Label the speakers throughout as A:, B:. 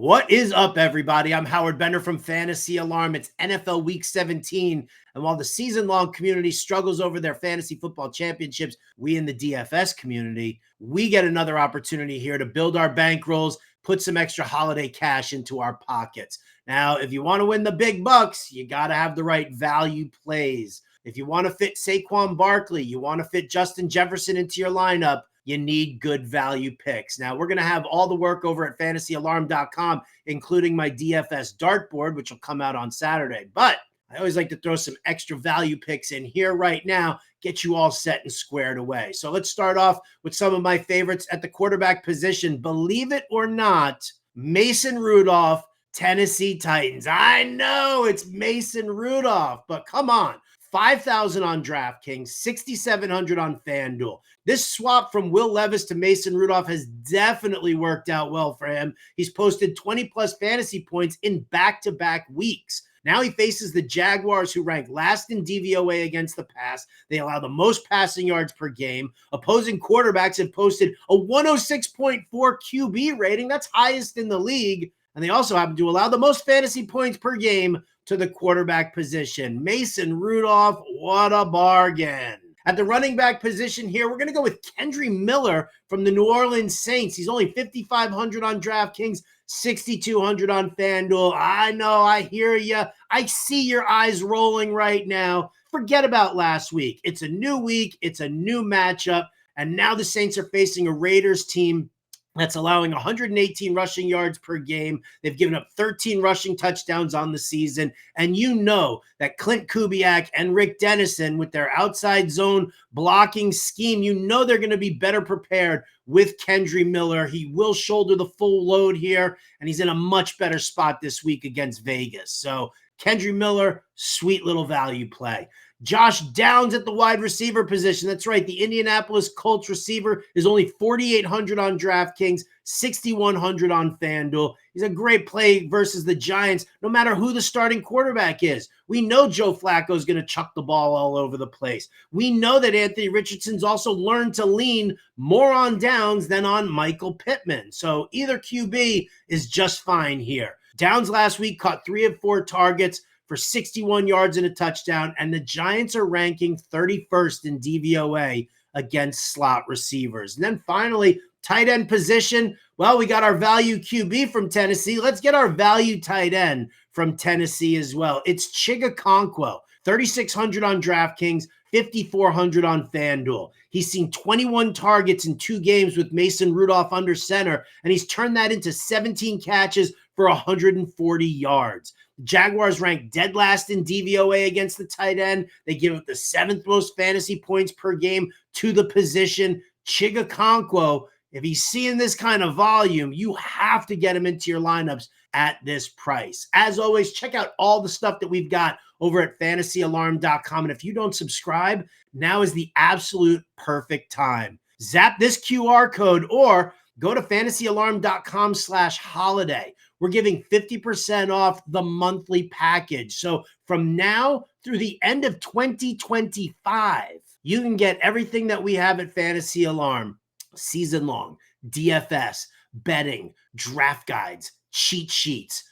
A: What is up, everybody? I'm Howard Bender from Fantasy Alarm. It's NFL Week 17, and while the season-long community struggles over their fantasy football championships, we in the DFS community, we get another opportunity here to build our bankrolls, put some extra holiday cash into our pockets. Now, if you want to win the big bucks, you got to have the right value plays. If you want to fit Saquon Barkley, you want to fit Justin Jefferson into your lineup, you need good value picks. Now, we're going to have all the work over at fantasyalarm.com, including my DFS dartboard, which will come out on Saturday. But I always like to throw some extra value picks in here right now, get you all set and squared away. So let's start off with some of my favorites at the quarterback position. Believe it or not, Mason Rudolph, Tennessee Titans. I know it's Mason Rudolph, but come on. 5,000 on DraftKings, 6,700 on FanDuel. This swap from Will Levis to Mason Rudolph has definitely worked out well for him. He's posted 20-plus fantasy points in back-to-back weeks. Now he faces the Jaguars, who rank last in DVOA against the pass. They allow the most passing yards per game. Opposing quarterbacks have posted a 106.4 QB rating. That's highest in the league. And they also happen to allow the most fantasy points per game to the quarterback position. Mason Rudolph, what a bargain. At the running back position here, we're going to go with Kenneth Miller from the New Orleans Saints. He's only 5,500 on DraftKings, 6,200 on FanDuel. I know, I hear you. I see your eyes rolling right now. Forget about last week. It's a new week. It's a new matchup. And now the Saints are facing a Raiders team that's allowing 118 rushing yards per game. They've given up 13 rushing touchdowns on the season. And you know that Clint Kubiak and Rick Dennison, with their outside zone blocking scheme, you know they're going to be better prepared with Kenneth Miller. He will shoulder the full load here, and he's in a much better spot this week against Vegas. So Kenneth Miller, sweet little value play. Josh Downs at the wide receiver position. That's right. The Indianapolis Colts receiver is only 4,800 on DraftKings, 6,100 on FanDuel. He's a great play versus the Giants, no matter who the starting quarterback is. We know Joe Flacco is going to chuck the ball all over the place. We know that Anthony Richardson's also learned to lean more on Downs than on Michael Pittman. So either QB is just fine here. Downs last week caught 3 of 4 targets for 61 yards and a touchdown, and the Giants are ranking 31st in DVOA against slot receivers. And then finally, tight end position. Well, we got our value QB from Tennessee. Let's get our value tight end from Tennessee as well. It's Chigakonkwo, 3,600 on DraftKings, 5,400 on FanDuel. He's seen 21 targets in 2 games with Mason Rudolph under center, and he's turned that into 17 catches for 140 yards. The Jaguars rank dead last in DVOA against the tight end. They give up the 7th most fantasy points per game to the position. Chigakonkwo, if he's seeing this kind of volume, you have to get him into your lineups at this price. As always, check out all the stuff that we've got over at fantasyalarm.com. And if you don't subscribe, now is the absolute perfect time. Zap this QR code or go to fantasyalarm.com/holiday. We're giving 50% off the monthly package. So from now through the end of 2025, you can get everything that we have at Fantasy Alarm. Season long, DFS, betting, draft guides, cheat sheets,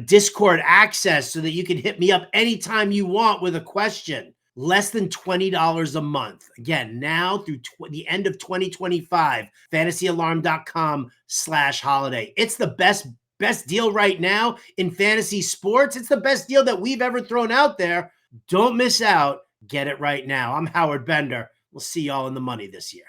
A: Discord access so that you can hit me up anytime you want with a question. Less than $20 a month. Again, now through the end of 2025, fantasyalarm.com/holiday. It's the best deal right now in fantasy sports. It's the best deal that we've ever thrown out there. Don't miss out. Get it right now. I'm Howard Bender. We'll see y'all in the money this year.